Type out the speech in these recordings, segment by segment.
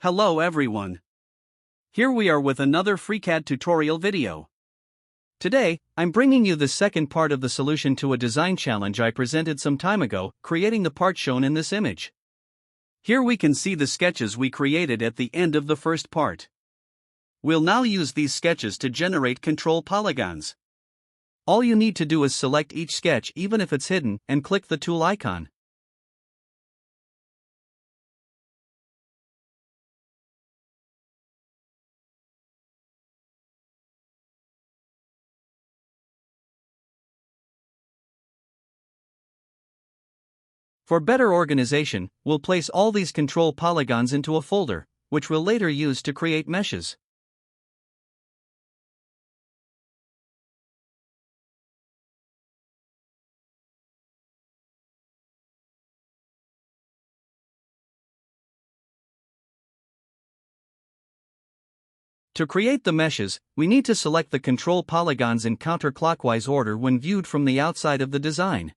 Hello everyone. Here we are with another FreeCAD tutorial video. Today, I'm bringing you the second part of the solution to a design challenge I presented some time ago, creating the part shown in this image. Here we can see the sketches we created at the end of the first part. We'll now use these sketches to generate control polygons. All you need to do is select each sketch even if it's hidden and click the tool icon. For better organization, we'll place all these control polygons into a folder, which we'll later use to create meshes. To create the meshes, we need to select the control polygons in counterclockwise order when viewed from the outside of the design.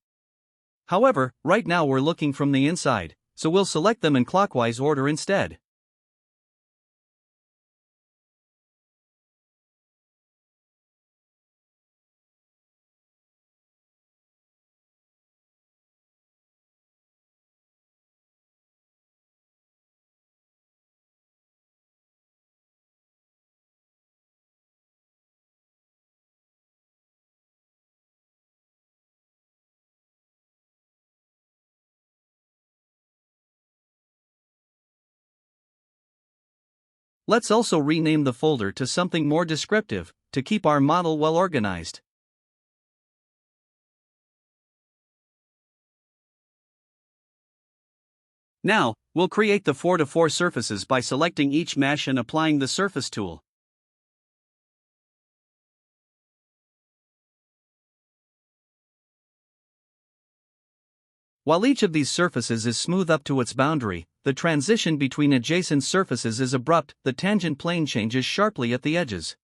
However, right now we're looking from the inside, so we'll select them in clockwise order instead. Let's also rename the folder to something more descriptive, to keep our model well organized. Now, we'll create the 4x4 surfaces by selecting each mesh and applying the surface tool. While each of these surfaces is smooth up to its boundary, the transition between adjacent surfaces is abrupt. The tangent plane changes sharply at the edges.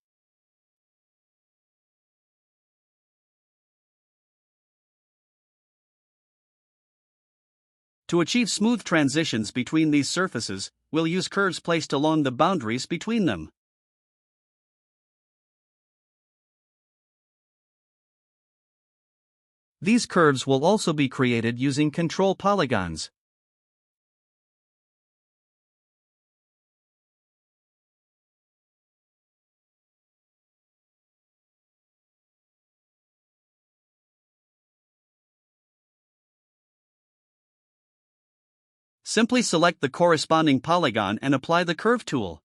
To achieve smooth transitions between these surfaces, we'll use curves placed along the boundaries between them. These curves will also be created using control polygons. Simply select the corresponding polygon and apply the curve tool.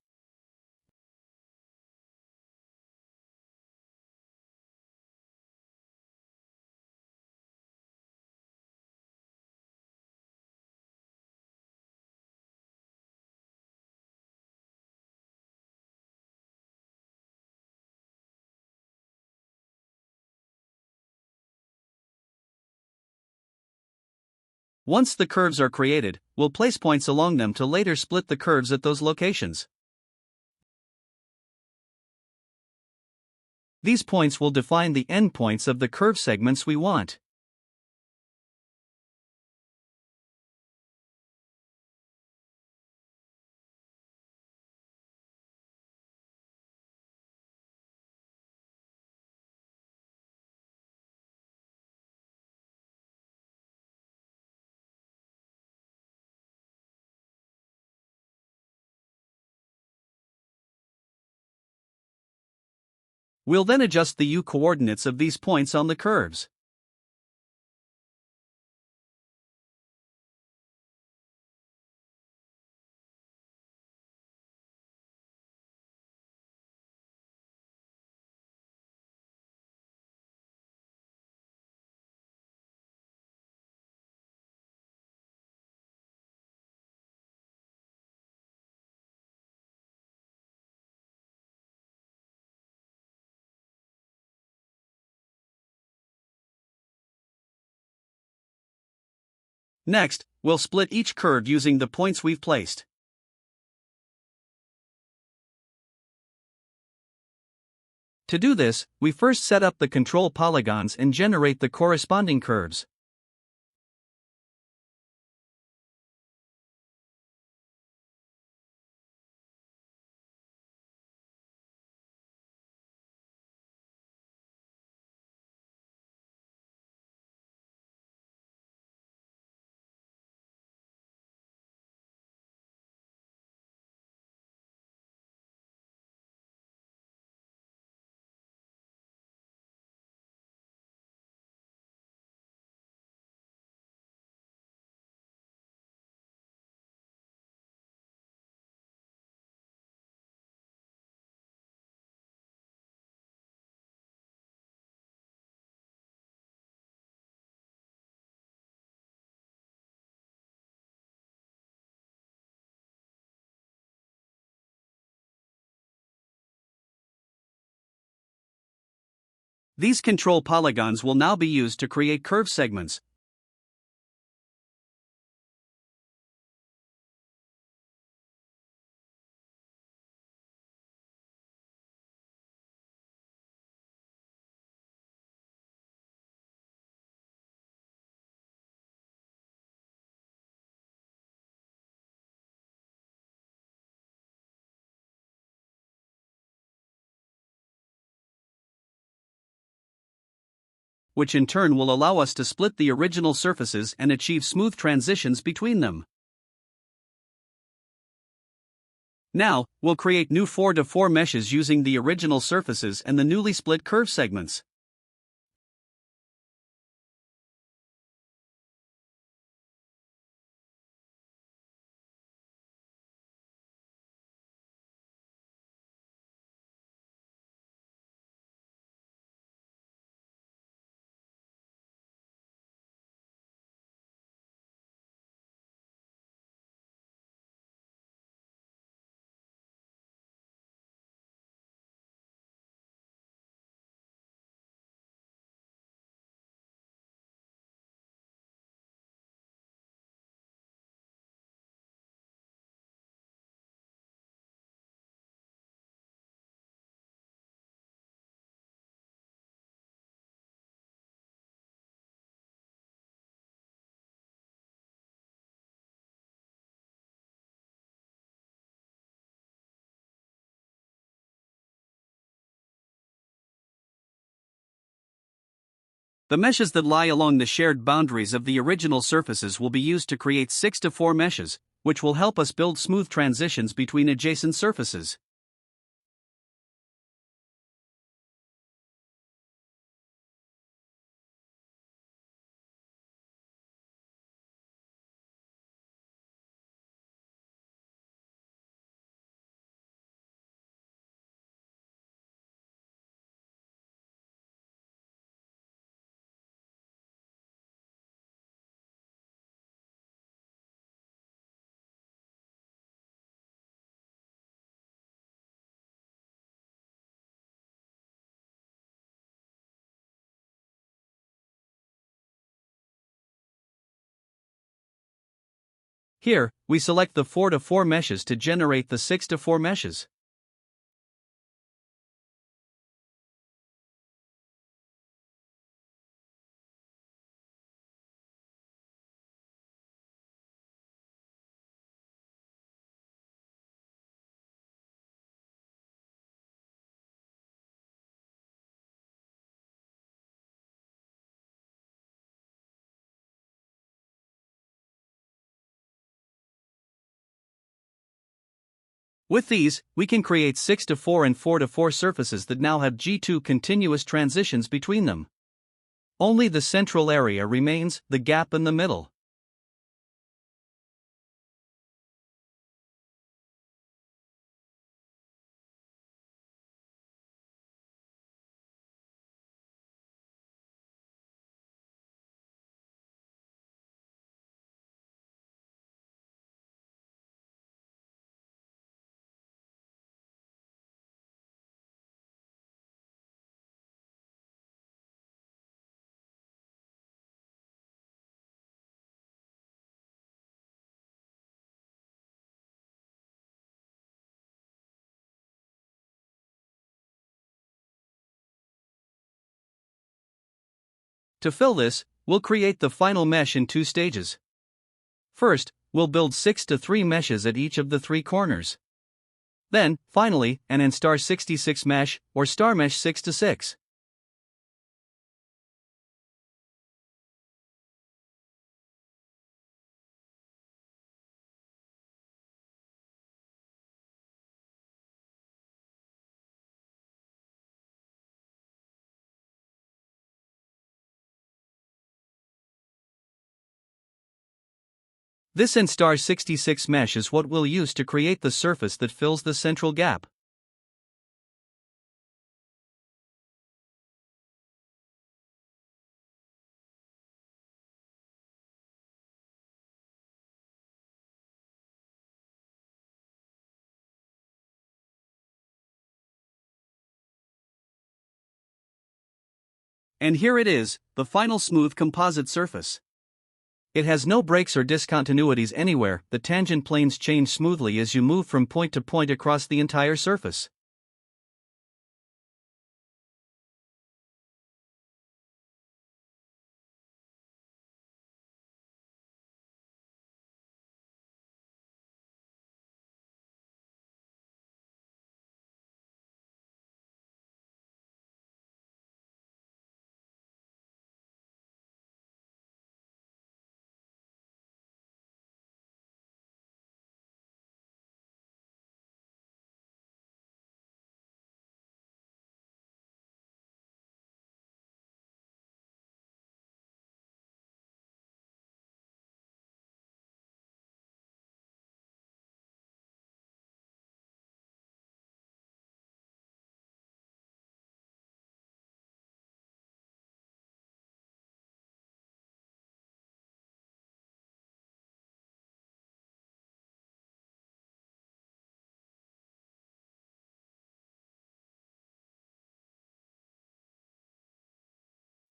Once the curves are created, we'll place points along them to later split the curves at those locations. These points will define the endpoints of the curve segments we want. We'll then adjust the u-coordinates of these points on the curves. Next, we'll split each curve using the points we've placed. To do this, we first set up the control polygons and generate the corresponding curves. These control polygons will now be used to create curve segments. Which in turn will allow us to split the original surfaces and achieve smooth transitions between them. Now, we'll create new 4x4 meshes using the original surfaces and the newly split curve segments. The meshes that lie along the shared boundaries of the original surfaces will be used to create 6x4 meshes, which will help us build smooth transitions between adjacent surfaces. Here, we select the 4x4 meshes to generate the 6x4 meshes. With these, we can create 6x4 and 4x4 surfaces that now have G2 continuous transitions between them. Only the central area remains, the gap in the middle. To fill this, we'll create the final mesh in 2 stages. First, we'll build 6x3 meshes at each of the 3 corners. Then, finally, an N*66 mesh, or star mesh 6x6. This N*66 mesh is what we'll use to create the surface that fills the central gap. And here it is, the final smooth composite surface. It has no breaks or discontinuities anywhere, the tangent planes change smoothly as you move from point to point across the entire surface.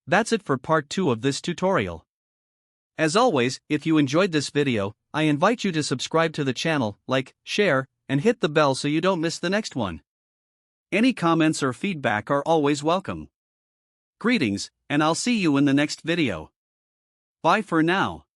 That's it for part 2 of this tutorial. As always, if you enjoyed this video, I invite you to subscribe to the channel, like, share, and hit the bell so you don't miss the next one. Any comments or feedback are always welcome. Greetings, and I'll see you in the next video. Bye for now.